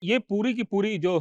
ये पूरी की पूरी जो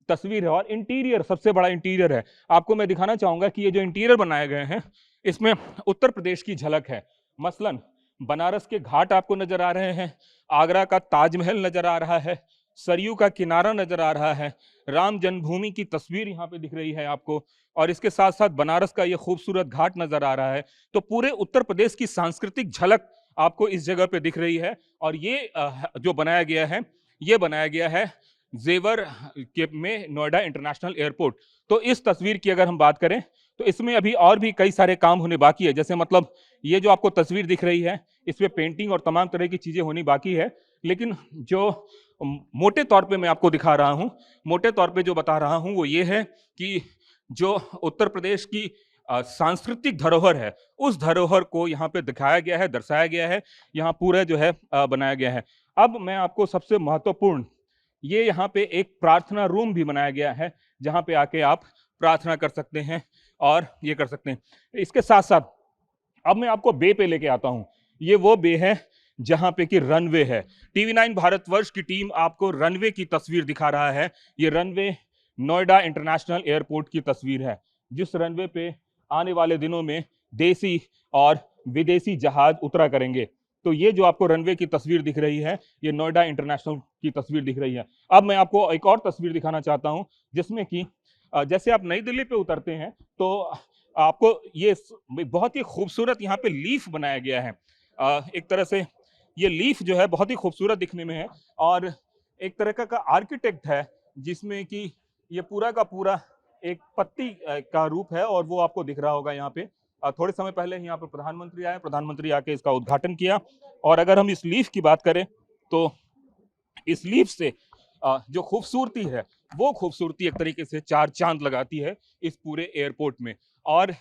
तस्वीर है और इंटीरियर सबसे बड़ा इंटीरियर है। आपको मैं दिखाना चाहूँगा कि ये जो इंटीरियर बनाए गए हैं, इसमें उत्तर प्रदेश की झलक है। मसलन बनारस के घाट आपको नज़र आ रहे हैं, आगरा का ताजमहल नज़र आ रहा है, सरयू का किनारा नज़र आ रहा है, राम जन्मभूमि की तस्वीर यहाँ पे दिख रही है आपको और इसके साथ-साथ बनारस का ये खूबसूरत घाट नज़र आ रहा है। तो पूरे उत्तर प्रदेश की सांस्कृतिक झलक आपको इस जगह पे दिख रही है और ये जो बनाया गया है, ये बनाया गया है जेवर के में नोएडा इंटरनेशनल एयरपोर्ट। तो इस तस्वीर की अगर हम बात करें तो इसमें अभी और भी कई सारे काम होने बाकी है। जैसे मतलब ये जो आपको तस्वीर दिख रही है, इसमें पेंटिंग और तमाम तरह की चीजें होनी बाकी है। लेकिन जो मोटे तौर पे मैं आपको दिखा रहा हूँ, मोटे तौर पे जो बता रहा हूँ वो ये है कि जो उत्तर प्रदेश की सांस्कृतिक धरोहर है, उस धरोहर को यहाँ पे दिखाया गया है, दर्शाया गया है, यहाँ पूरा जो है बनाया गया है। अब मैं आपको सबसे महत्वपूर्ण, ये यहाँ पे एक प्रार्थना रूम भी बनाया गया है, जहाँ पे आके आप प्रार्थना कर सकते हैं और ये कर सकते हैं। इसके साथ-साथ अब मैं आपको बे पे लेके आता हूँ। ये वो बे है जहाँ पे कि रनवे है। टीवी 9 भारतवर्ष की टीम आपको रनवे की तस्वीर दिखा रहा है। ये रनवे नोएडा इंटरनेशनल एयरपोर्ट की तस्वीर है, जिस रनवे पे आने वाले दिनों में देसी और विदेशी जहाज उतरा करेंगे। तो ये जो आपको रनवे की तस्वीर दिख रही है, ये नोएडा इंटरनेशनल की तस्वीर दिख रही है। अब मैं आपको एक और तस्वीर दिखाना चाहता हूँ, जिसमें कि जैसे आप नई दिल्ली पे उतरते हैं, तो आपको ये बहुत ही खूबसूरत यहाँ पे लीफ बनाया गया है। एक तरह से ये लीफ जो है बहुत ही खूबसूरत दिखने में है और एक तरह का आर्किटेक्ट है, जिसमें कि ये पूरा का पूरा एक पत्ती का रूप है और वो आपको दिख रहा होगा यहाँ पे। थोड़े समय पहले यहाँ पर प्रधानमंत्री आए, प्रधानमंत्री आके इसका उद्घाटन किया और अगर हम इस लीफ की बात करें तो इस लीफ से जो खूबसूरती है, वो खूबसूरती एक तरीके से चार चांद लगाती है इस पूरे एयरपोर्ट में। और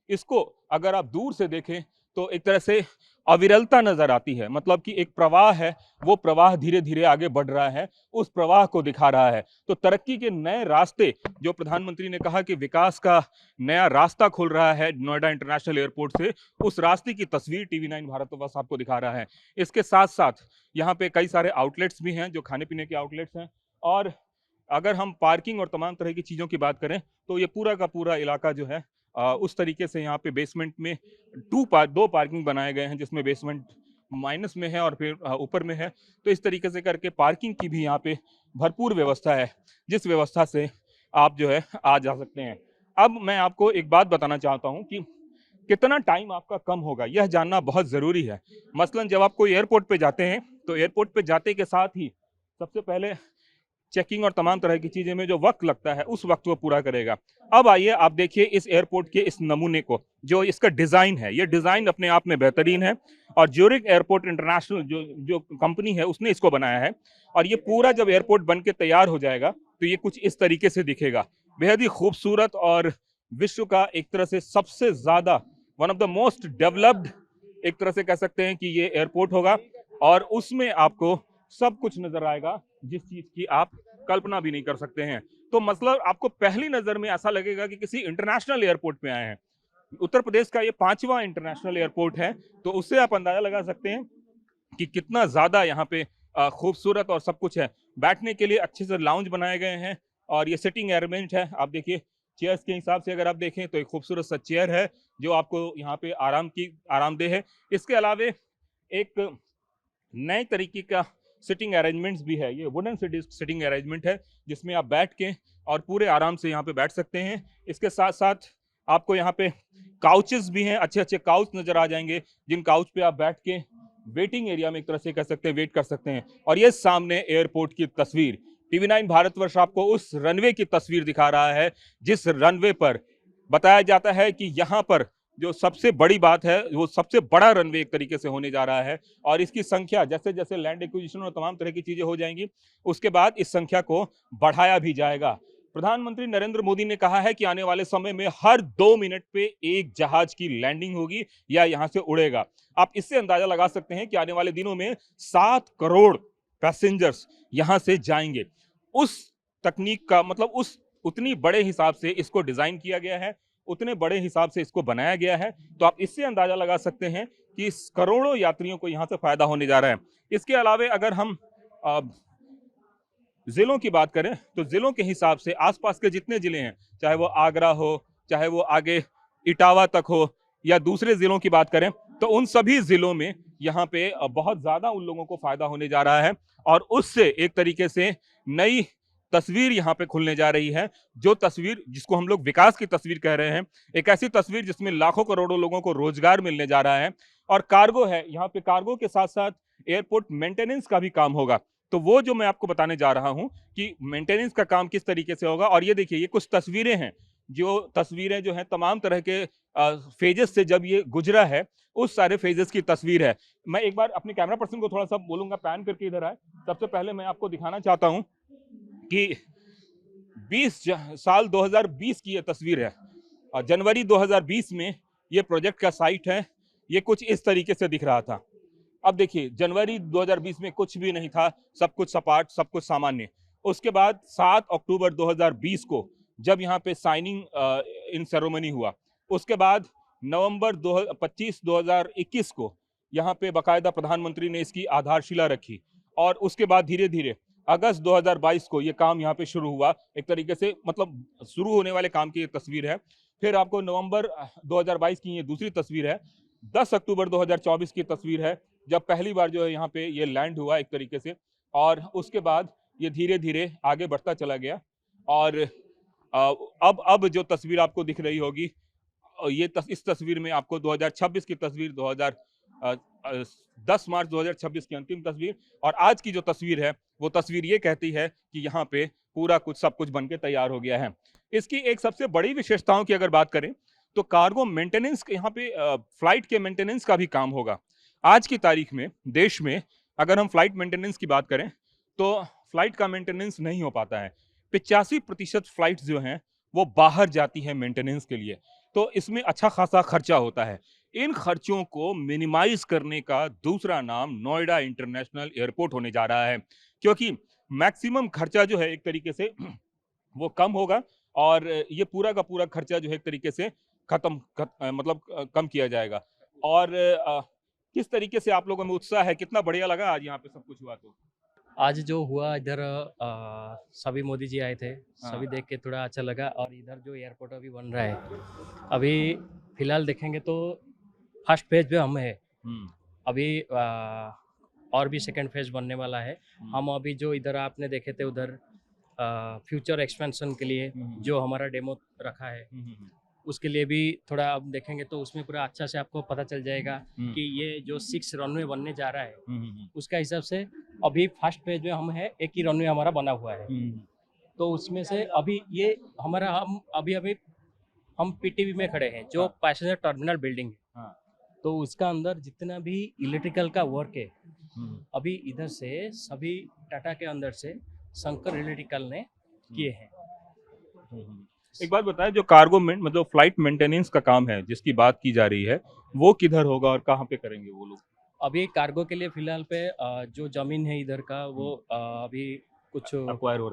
इसको अगर आप दूर से देखें तो एक तरह से अविरलता नजर आती है, मतलब कि एक प्रवाह है, वो प्रवाह धीरे धीरे आगे बढ़ रहा है, उस प्रवाह को दिखा रहा है। तो तरक्की के नए रास्ते, जो प्रधानमंत्री ने कहा कि विकास का नया रास्ता खुल रहा है नोएडा इंटरनेशनल एयरपोर्ट से, उस रास्ते की तस्वीर टीवी 9 भारतवर्ष आपको दिखा रहा है। इसके साथ साथ यहाँ पे कई सारे आउटलेट्स भी हैं, जो खाने पीने के आउटलेट्स हैं। और अगर हम पार्किंग और तमाम तरह की चीज़ों की बात करें तो ये पूरा का पूरा इलाका जो है उस तरीके से यहाँ पे बेसमेंट में दो पार्किंग बनाए गए हैं, जिसमें बेसमेंट माइनस में है और फिर ऊपर में है। तो इस तरीके से करके पार्किंग की भी यहाँ पे भरपूर व्यवस्था है, जिस व्यवस्था से आप जो है आ जा सकते हैं। अब मैं आपको एक बात बताना चाहता हूँ कि कितना टाइम आपका कम होगा, यह जानना बहुत ज़रूरी है। मसलन जब आप कोई एयरपोर्ट पे जाते हैं, तो एयरपोर्ट पे जाते के साथ ही सबसे पहले चेकिंग और तमाम तरह की चीज़ें में जो वक्त लगता है, उस वक्त वो पूरा करेगा। अब आइए आप देखिए इस एयरपोर्ट के इस नमूने को, जो इसका डिज़ाइन है, ये डिज़ाइन अपने आप में बेहतरीन है और ज्यूरिख एयरपोर्ट इंटरनेशनल जो जो कंपनी है, उसने इसको बनाया है। और ये पूरा जब एयरपोर्ट बन के तैयार हो जाएगा, तो ये कुछ इस तरीके से दिखेगा। बेहद ही खूबसूरत और विश्व का एक तरह से सबसे ज़्यादा one of the most developed, एक तरह से कह सकते हैं कि ये एयरपोर्ट होगा और उसमें आपको सब कुछ नजर आएगा, जिस चीज की आप कल्पना भी नहीं कर सकते हैं। तो मतलब आपको पहली नजर में ऐसा लगेगा कि किसी इंटरनेशनल एयरपोर्ट पे आए हैं। उत्तर प्रदेश का ये 5वां इंटरनेशनल एयरपोर्ट है, तो उससे आप अंदाजा लगा सकते हैं कि कितना ज्यादा यहाँ पे खूबसूरत और सब कुछ है। बैठने के लिए अच्छे से लाउंज बनाए गए हैं और ये सिटिंग अरेंजमेंट है। आप देखिए चेयर्स के हिसाब से अगर आप देखें तो एक खूबसूरत सा चेयर है, जो आपको यहाँ पे आरामदेह है। इसके अलावे एक नए तरीके का सिटिंग अरेंजमेंट्स भी है। ये वुडन सिटिंग अरेंजमेंट है, जिसमें आप बैठ के और पूरे आराम से यहाँ पे बैठ सकते हैं। इसके साथ साथ आपको यहाँ पे काउचेस भी हैं, अच्छे अच्छे काउच नजर आ जाएंगे, जिन काउच पे आप बैठ के वेटिंग एरिया में एक तरह से कह सकते हैं वेट कर सकते हैं। और ये सामने एयरपोर्ट की तस्वीर, टीवी 9 भारतवर्ष आपको उस रनवे की तस्वीर दिखा रहा है, जिस रनवे पर बताया जाता है कि यहाँ पर जो सबसे बड़ी बात है, वो सबसे बड़ा रनवे एक तरीके से होने जा रहा है। और इसकी संख्या जैसे जैसे लैंड एक्विजिशन और तमाम तरह की चीजें हो जाएंगी, उसके बाद इस संख्या को बढ़ाया भी जाएगा। प्रधानमंत्री नरेंद्र मोदी ने कहा है कि आने वाले समय में हर 2 मिनट पे एक जहाज की लैंडिंग होगी या यहाँ से उड़ेगा। आप इससे अंदाजा लगा सकते हैं कि आने वाले दिनों में 7 करोड़ पैसेंजर्स यहाँ से जाएंगे। उस तकनीक का मतलब उस उतनी बड़े हिसाब से इसको डिजाइन किया गया है, उतने बड़े हिसाब से इसको बनाया गया है। तो आप इससे अंदाजा लगा सकते हैं कि इस करोड़ों यात्रियों को यहाँ से फायदा होने जा रहा है। इसके अलावे अगर हम जिलों की बात करें तो जिलों के हिसाब से आसपास के जितने जिले हैं, चाहे वो आगरा हो, चाहे वो आगे इटावा तक हो, या दूसरे जिलों की बात करें, तो उन सभी जिलों में यहाँ पे बहुत ज्यादा उन लोगों को फायदा होने जा रहा है। और उससे एक तरीके से नई तस्वीर यहाँ पे खुलने जा रही है, जो तस्वीर जिसको हम लोग विकास की तस्वीर कह रहे हैं, एक ऐसी तस्वीर जिसमें लाखों करोड़ों लोगों को रोजगार मिलने जा रहा है। और कार्गो है, यहाँ पे कार्गो के साथ साथ एयरपोर्ट मेंटेनेंस का भी काम होगा। तो वो जो मैं आपको बताने जा रहा हूं कि मेंटेनेंस का काम किस तरीके से होगा। और ये देखिए, ये कुछ तस्वीरें हैं, जो तस्वीरें जो हैं तमाम तरह के फेजेस से जब ये गुजरा है, उस सारे फेजेस की तस्वीर है। मैं एक बार अपने कैमरा पर्सन को थोड़ा सा बोलूंगा पैन करके इधर आए। सबसे पहले मैं आपको दिखाना चाहता हूं कि साल 2020 की ये तस्वीर है। जनवरी 2020 में ये प्रोजेक्ट का साइट है। ये कुछ इस तरीके से दिख रहा था। अब देखिए, जनवरी 2020 में कुछ भी नहीं था, सब कुछ सपाट, सब कुछ सामान्य। उसके बाद 7 अक्टूबर 2020 को जब यहाँ पे साइनिंग इन सेरेमनी हुआ, उसके बाद नवंबर 25 2021 को यहाँ पे बाकायदा प्रधानमंत्री ने इसकी आधारशिला रखी। और उसके बाद धीरे धीरे अगस्त 2022 को ये काम यहाँ पे शुरू हुआ। एक तरीके से मतलब शुरू होने वाले काम की ये तस्वीर है। फिर आपको नवंबर 2022 की ये दूसरी तस्वीर है। 10 अक्टूबर 2024 की तस्वीर है, जब पहली बार जो है यहाँ पे ये लैंड हुआ एक तरीके से। और उसके बाद ये धीरे धीरे आगे बढ़ता चला गया। और अब जो तस्वीर आपको दिख रही होगी, इस तस्वीर में आपको 2026 की तस्वीर, 10 मार्च 2026 की अंतिम तस्वीर, और आज की जो तस्वीर है वो तस्वीर ये कहती है कि यहाँ पे पूरा कुछ सब कुछ बनके तैयार हो गया है। इसकी एक सबसे बड़ी विशेषताओं की अगर बात करें तो कार्गो मेंटेनेंस, यहाँ पे फ्लाइट के मेंटेनेंस का भी काम होगा। आज की तारीख में देश में अगर हम फ्लाइट मेंटेनेंस की बात करें तो फ्लाइट का मेंटेनेंस नहीं हो पाता है। 85% फ्लाइट जो हैं वो बाहर जाती है मेंटेनेंस के लिए। तो इसमें अच्छा खासा खर्चा होता है। इन खर्चों को मिनिमाइज करने का दूसरा नाम नोएडा इंटरनेशनल एयरपोर्ट होने जा रहा है, क्योंकि मैक्सिमम खर्चा जो है एक तरीके से वो कम होगा। और ये पूरा का पूरा खर्चा जो है एक तरीके से मतलब कम किया जाएगा। और किस तरीके से आप लोगों में उत्साह है, कितना बढ़िया लगा आज यहाँ पे सब कुछ हुआ? तो आज जो हुआ इधर सभी मोदी जी आए थे, हाँ। सभी देख के थोड़ा अच्छा लगा। और इधर जो एयरपोर्ट अभी बन रहा है, अभी फिलहाल देखेंगे तो फर्स्ट फेज पे हम है। अभी और भी सेकंड फेज बनने वाला है। हम अभी जो इधर आपने देखे थे उधर फ्यूचर एक्सपेंशन के लिए जो हमारा डेमो रखा है, उसके लिए भी थोड़ा अब देखेंगे तो उसमें पूरा अच्छा से आपको पता चल जाएगा कि ये जो 6 रनवे बनने जा रहा है, उसका हिसाब से अभी फर्स्ट पेज में हम है, एक ही रनवे हमारा बना हुआ है। तो उसमें से अभी ये हमारा हम पीटीवी में खड़े हैं, जो पैसेंजर टर्मिनल बिल्डिंग है। तो उसका अंदर जितना भी इलेक्ट्रिकल का वर्क है, अभी इधर से सभी टाटा के अंदर से शंकर इलेक्ट्रिकल ने किए हैं। एक बात बताएं, जो कार्गो मतलब फ्लाइट मेंटेनेंस का काम है जिसकी बात की जा रही है, वो किधर होगा और कहाँ पे करेंगे वो लोग? अभी कार्गो के लिए फिलहाल पे जो जमीन है इधर का वो अभी कुछ अक्वायर हो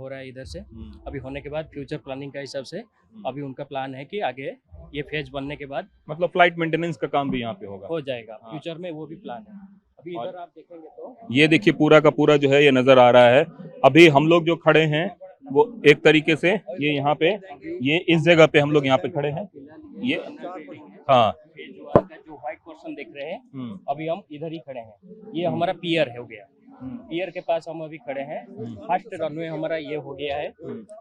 रहा है इधर से। अभी होने के बाद फ्यूचर प्लानिंग का हिसाब से अभी उनका प्लान है कि आगे ये फेज बनने के बाद मतलब फ्लाइट मेंटेनेंस का काम भी यहाँ पे होगा, हो जाएगा। फ्यूचर में वो भी प्लान है। अभी इधर आप देखेंगे तो ये देखिए पूरा का पूरा जो है ये नजर आ रहा है। अभी हम लोग जो खड़े हैं वो एक तरीके से ये यहाँ पे, ये इस जगह पे हम लोग यहाँ पे खड़े हैं। ये हाँ, जो व्हाइट पोर्शन देख रहे हैं, अभी हम इधर ही खड़े हैं। ये हमारा पियर हो गया। पियर के पास हम अभी खड़े हैं। फर्स्ट रनवे हमारा ये हो गया है।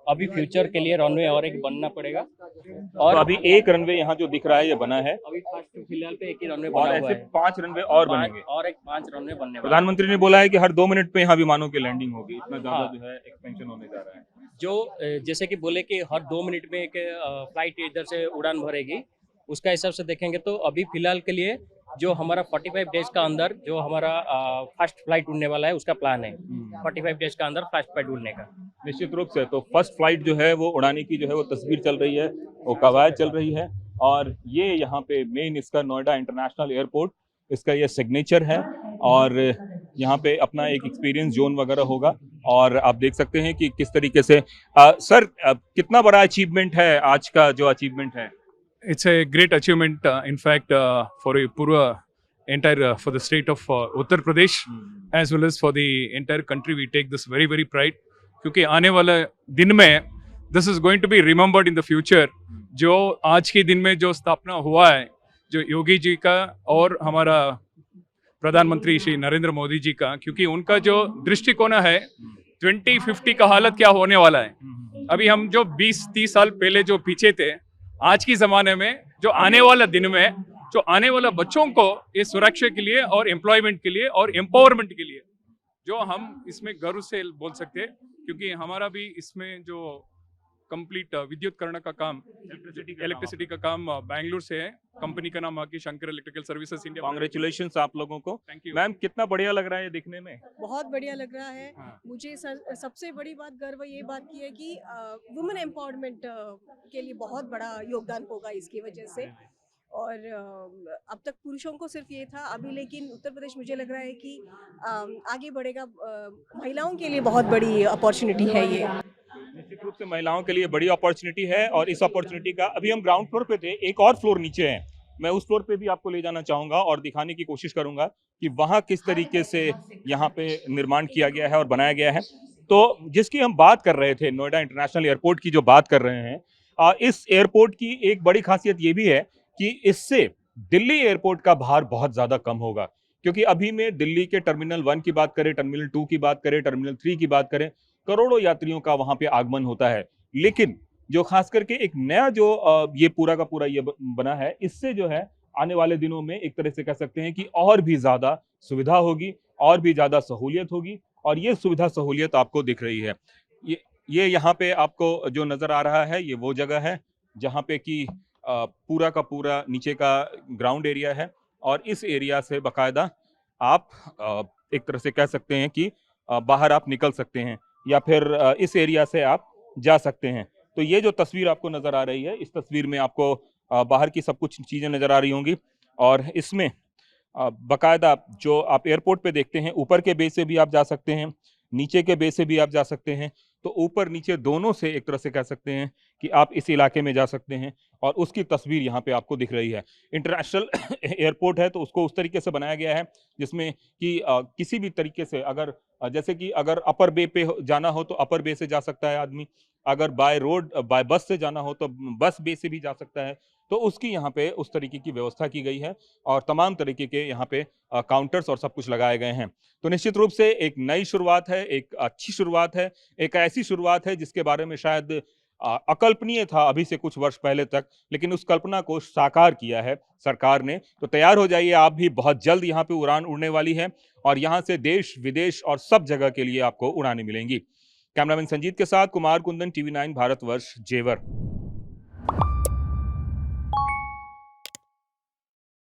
अभी फ्यूचर के लिए रनवे और एक बनना पड़ेगा। और तो अभी एक रनवे यहाँ जो दिख रहा है ये बना है। अभी फर्स्ट फिलहाल पे एक ही रनवे और बना हुआ ऐसे है। 5 रनवे और बनेंगे। और एक 5 रनवे बनने वाला है। प्रधानमंत्री ने बोला है कि हर 2 मिनट पे यहाँ विमानों की लैंडिंग होगी। इतना ज्यादा जो है एक्सपेंशन होने जा रहा है। जो जैसे कि बोले कि हर 2 मिनट में एक फ्लाइट इधर से उड़ान भरेगी, उसका हिसाब से देखेंगे तो अभी फिलहाल के लिए जो हमारा 45 डेज का अंदर जो हमारा फर्स्ट फ्लाइट उड़ने वाला है, उसका प्लान है 45 डेज का अंदर फर्स्ट फ्लाइट उड़ने का। निश्चित रूप से तो फर्स्ट फ्लाइट जो है वो उड़ाने की जो है वो तस्वीर चल रही है, वो कवायद चल रही है। और ये यहाँ पे मेन इसका नोएडा इंटरनेशनल एयरपोर्ट, इसका ये सिग्नेचर है। और यहाँ पे अपना एक एक्सपीरियंस जोन वगैरह होगा। और आप देख सकते हैं कि किस तरीके से सर कितना बड़ा अचीवमेंट है आज का जो अचीवमेंट है? It's a great achievement, in fact, for a for the state of Uttar Pradesh, as well as for the entire country. We take this very, very pride क्योंकि आने वाले दिन में this is going to be remembered in the future. जो आज के दिन में जो स्थापना हुआ है, जो योगी जी का और हमारा प्रधानमंत्री श्री नरेंद्र मोदी जी का, क्योंकि उनका जो दृष्टिकोण है 2050 का हालत क्या होने वाला है। अभी हम जो 20-30 साल पहले जो पीछे थे, आज की जमाने में जो आने वाला दिन में जो आने वाला बच्चों को ये सुरक्षा के लिए और एम्प्लॉयमेंट के लिए और एम्पावरमेंट के लिए जो हम इसमें गर्व से बोल सकते हैं, क्योंकि हमारा भी इसमें जो कंप्लीट विद्युतकरण का काम, इलेक्ट्रिसिटी का काम बैंगलोर से है। कंपनी का नाम आके Shankar electrical services India. Congratulations आप लोगों को। थैंक यू मैम, कितना बढ़िया लग रहा है ये दिखने में। बहुत बढ़िया लग रहा है। हाँ। मुझे सबसे बड़ी बात गर्व ये बात की है कि वुमेन एम्पावरमेंट के लिए बहुत बड़ा योगदान होगा इसकी वजह से। और अब तक पुरुषों को सिर्फ ये था अभी, लेकिन उत्तर प्रदेश मुझे लग रहा है कि आगे बढ़ेगा। महिलाओं के लिए बहुत बड़ी अपॉर्चुनिटी है ये। निश्चित रूप से महिलाओं के लिए बड़ी अपॉर्चुनिटी है और इस अपॉर्चुनिटी का अभी हम ग्राउंड फ्लोर पे थे, एक और फ्लोर नीचे है। मैं उस फ्लोर पे भी आपको ले जाना चाहूंगा और दिखाने की कोशिश करूंगा कि वहां किस तरीके से यहाँ पे निर्माण किया गया है और बनाया गया है। तो जिसकी हम बात कर रहे थे, नोएडा इंटरनेशनल एयरपोर्ट की जो बात कर रहे हैं, इस एयरपोर्ट की एक बड़ी खासियत ये भी है कि इससे दिल्ली एयरपोर्ट का भार बहुत ज्यादा कम होगा। क्योंकि अभी में दिल्ली के टर्मिनल 1 की बात करें, टर्मिनल 2 की बात करें, टर्मिनल 3 की बात करें, करोड़ों यात्रियों का वहां पे आगमन होता है। लेकिन जो खास करके एक नया जो ये पूरा का पूरा ये बना है, इससे जो है आने वाले दिनों में एक तरह से कह सकते हैं कि और भी ज्यादा सुविधा होगी, और भी ज्यादा सहूलियत होगी। और ये सुविधा सहूलियत आपको दिख रही है। ये यहाँ पे आपको जो नजर आ रहा है, ये वो जगह है जहाँ पे कि पूरा का पूरा नीचे का ग्राउंड एरिया है और इस एरिया से बाकायदा आप एक तरह से कह सकते हैं कि बाहर आप निकल सकते हैं या फिर इस एरिया से आप जा सकते हैं। तो ये जो तस्वीर आपको नजर आ रही है, इस तस्वीर में आपको बाहर की सब कुछ चीजें नजर आ रही होंगी और इसमें बाकायदा जो आप एयरपोर्ट पे देखते हैं, ऊपर के बेस से भी आप जा सकते हैं, नीचे के बेस से भी आप जा सकते हैं। तो ऊपर नीचे दोनों से एक तरह से कह सकते हैं कि आप इस इलाके में जा सकते हैं और उसकी तस्वीर यहाँ पे आपको दिख रही है। इंटरनेशनल एयरपोर्ट है तो उसको उस तरीके से बनाया गया है जिसमें कि किसी भी तरीके से अगर जैसे कि अगर अपर बे पे जाना हो तो अपर बे से जा सकता है आदमी, अगर बाय रोड बाय बस से जाना हो तो बस बे से भी जा सकता है। तो उसकी यहाँ पे उस तरीके की व्यवस्था की गई है और तमाम तरीके के यहाँ पे काउंटर्स और सब कुछ लगाए गए हैं। तो निश्चित रूप से एक नई शुरुआत है, एक अच्छी शुरुआत है, एक ऐसी शुरुआत है जिसके बारे में शायद अकल्पनीय था अभी से कुछ वर्ष पहले तक, लेकिन उस कल्पना को साकार किया है सरकार ने। तो तैयार हो जाइए आप भी, बहुत जल्द यहाँ पे उड़ान उड़ने वाली है और यहाँ से देश विदेश और सब जगह के लिए आपको उड़ानें मिलेंगी। कैमरामैन संजीत के साथ कुमार कुंदन, TV9 भारतवर्ष, जेवर।